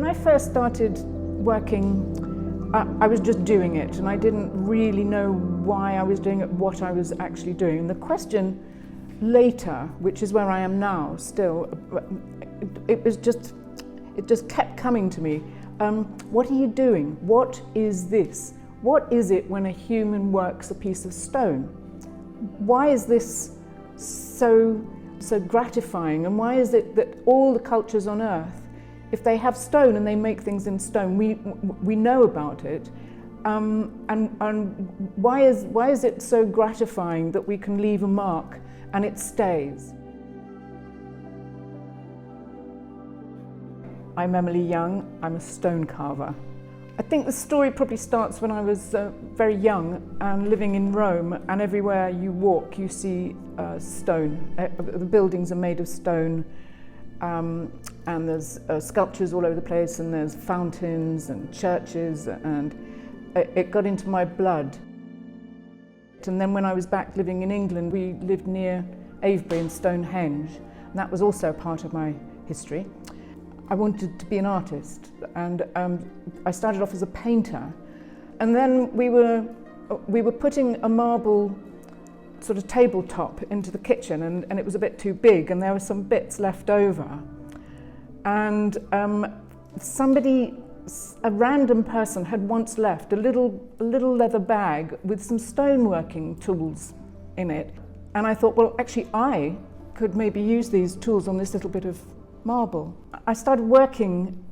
When I first started working, I was just doing it, and I didn't really know why I was doing it, what I was actually doing. And the question later, which is where I am now still, it just kept coming to me. What are you doing? What is this? What is it when a human works a piece of stone? Why is this so gratifying, and why is it that all the cultures on earth, if they have stone and they make things in stone, we know about it, and why is it so gratifying that we can leave a mark and it stays? I'm Emily Young. I'm a stone carver. I think the story probably starts when I was very young and living in Rome, and everywhere you walk you see stone. The buildings are made of stone, and there's sculptures all over the place, and there's fountains and churches, and it got into my blood. And then when I was back living in England, we lived near Avebury and Stonehenge, and that was also part of my history. I wanted to be an artist, and I started off as a painter, and then we were putting a marble sort of tabletop into the kitchen, and it was a bit too big, and there were some bits left over, and a random person had once left a little leather bag with some stoneworking tools in it, and I thought, well, actually I could maybe use these tools on this little bit of marble. I started working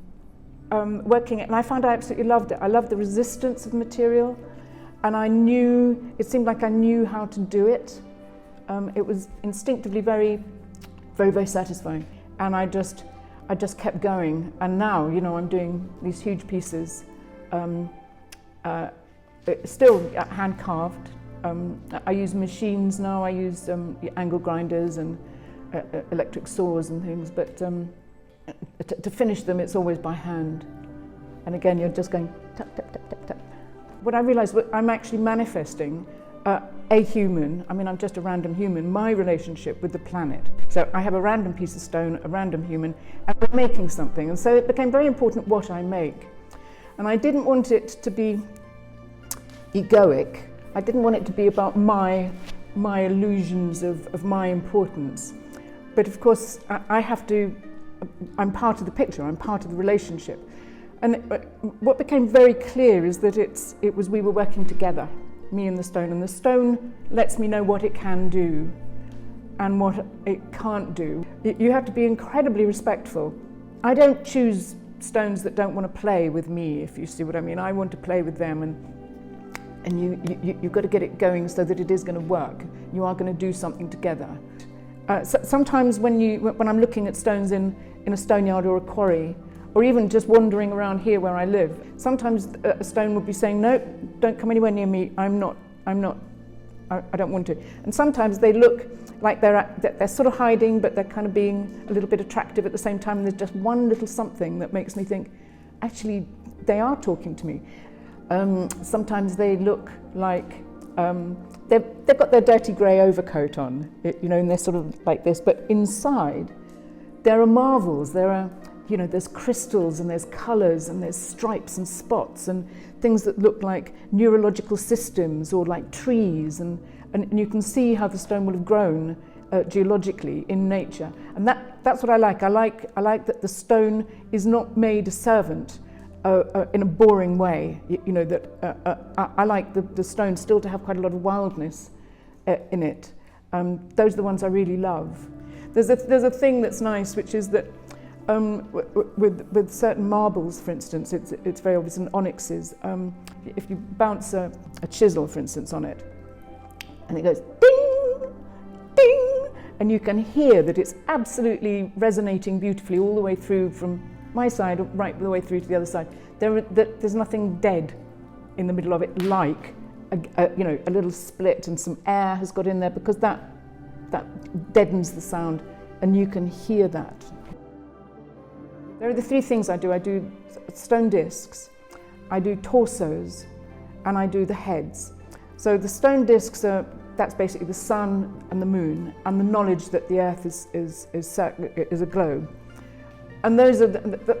it, and I found I absolutely loved it. I loved the resistance of material, and it seemed like I knew how to do it. It was instinctively very, very, very satisfying, and I just kept going. And now, I'm doing these huge pieces, still hand carved. I use machines now. I use angle grinders and electric saws and things, but to finish them, it's always by hand. And again, you're just going tap, tap, tap, tap, tap. What I realized, I'm actually manifesting a human, I'm just a random human, my relationship with the planet. So I have a random piece of stone, a random human, and we're making something. And so it became very important what I make. And I didn't want it to be egoic. I didn't want it to be about my illusions of my importance. But of course, I'm part of the picture, I'm part of the relationship. And what became very clear is that we were working together, me and the stone lets me know what it can do and what it can't do. You have to be incredibly respectful. I don't choose stones that don't want to play with me, if you see what I mean. I want to play with them, and you've got to get it going so that it is going to work. You are going to do something together. Sometimes when I'm looking at stones in a stone yard or a quarry, or even just wandering around here where I live, sometimes a stone would be saying, no, don't come anywhere near me, I don't want to. And sometimes they look like they're sort of hiding, but they're kind of being a little bit attractive at the same time, and there's just one little something that makes me think, actually, they are talking to me. Sometimes they look like they've got their dirty grey overcoat on, and they're sort of like this, but inside there are marvels. There's crystals, and there's colours, and there's stripes and spots and things that look like neurological systems or like trees, and you can see how the stone will have grown geologically in nature. And that's what I like. I like that the stone is not made a servant in a boring way. I like the stone still to have quite a lot of wildness in it. Those are the ones I really love. There's a thing that's nice, which is that with certain marbles, for instance, it's very obvious, in onyxes. If you bounce a chisel, for instance, on it, and it goes ding, ding, and you can hear that it's absolutely resonating beautifully all the way through from my side right the way through to the other side. There's nothing dead in the middle of it, like a little split, and some air has got in there, because that deadens the sound, and you can hear that. There are the three things I do. I do stone discs, I do torsos, and I do the heads. So the stone discs that's basically the sun and the moon, and the knowledge that the earth is a globe. And those are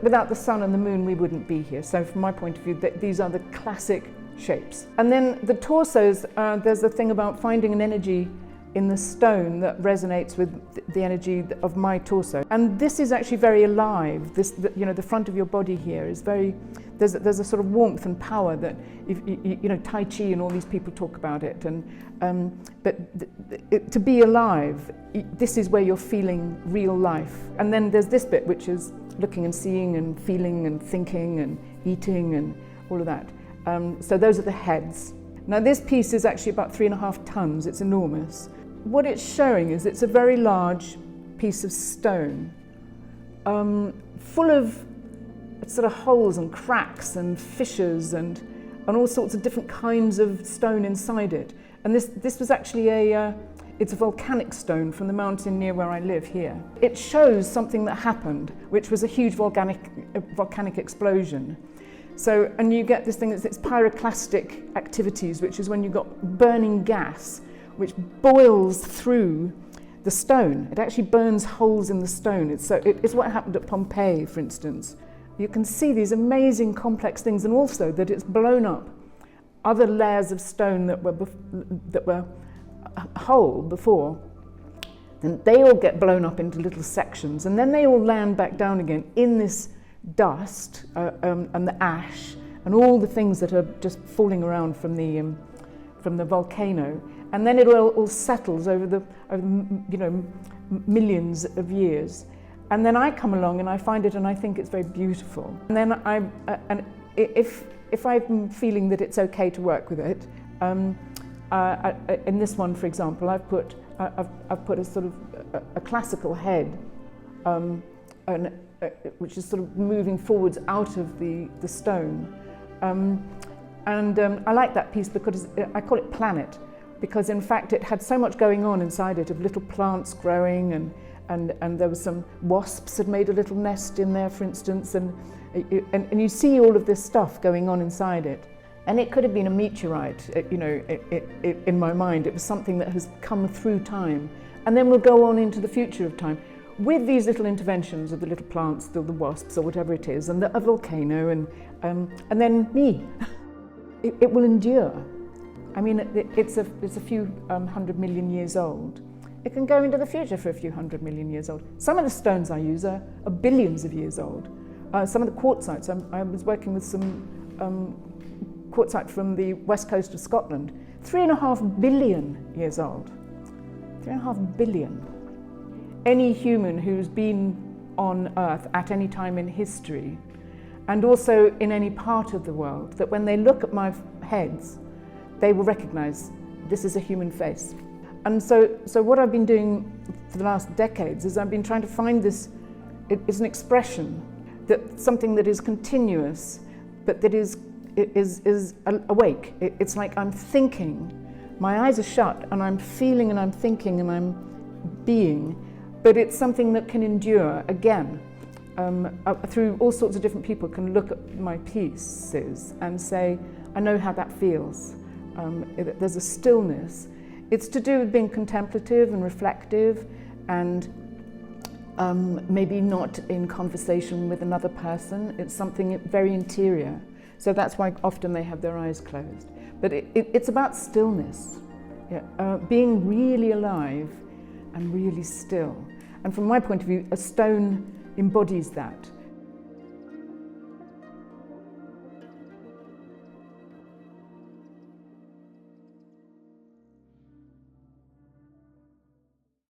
without the sun and the moon, we wouldn't be here. So from my point of view, these are the classic shapes. And then the torsos, there's the thing about finding an energy in the stone that resonates with the energy of my torso. And this is actually very alive. The front of your body here is very, there's a sort of warmth and power that, Tai Chi and all these people talk about it. But to be alive, this is where you're feeling real life. And then there's this bit, which is looking and seeing and feeling and thinking and eating and all of that. So those are the heads. Now this piece is actually about 3.5 tons, it's enormous. What it's showing is it's a very large piece of stone, full of sort of holes and cracks and fissures and all sorts of different kinds of stone inside it. And this was actually it's a volcanic stone from the mountain near where I live here. It shows something that happened, which was a huge volcanic explosion. So, and you get this thing, it's pyroclastic activities, which is when you've got burning gas, which boils through the stone. It actually burns holes in the stone. It's what happened at Pompeii, for instance. You can see these amazing complex things, and also that it's blown up other layers of stone that were whole before. Then they all get blown up into little sections, and then they all land back down again in this dust and the ash and all the things that are just falling around from the volcano, and then it all settles over millions of years. And then I come along and I find it and I think it's very beautiful. And then if I'm feeling that it's okay to work with it, in this one, for example, I've put a sort of a classical head, which is sort of moving forwards out of the stone. I like that piece because I call it Planet, because in fact it had so much going on inside it, of little plants growing, and there was some wasps had made a little nest in there, for instance, and you see all of this stuff going on inside it. And it could have been a meteorite, in my mind. It was something that has come through time, and then will go on into the future of time, with these little interventions of the little plants, the wasps or whatever it is, and a volcano, and then me. It will endure. I mean, it's a few 100 million years old. It can go into the future for a few 100 million years old. Some of the stones I use are billions of years old. Some of the quartzites, I was working with some quartzite from the west coast of Scotland, 3.5 billion years old. 3.5 billion. Any human who's been on Earth at any time in history, and also in any part of the world, that when they look at my heads, they will recognize this is a human face. And so what I've been doing for the last decades is I've been trying to find this, it's an expression, that something that is continuous, but that is awake. It's like I'm thinking, my eyes are shut, and I'm feeling and I'm thinking and I'm being, but it's something that can endure again. Through all sorts of different people can look at my pieces and say, I know how that feels. There's a stillness. It's to do with being contemplative and reflective, and maybe not in conversation with another person. It's something very interior. So that's why often they have their eyes closed. But it's about stillness, being really alive and really still. And from my point of view, a stone embodies that.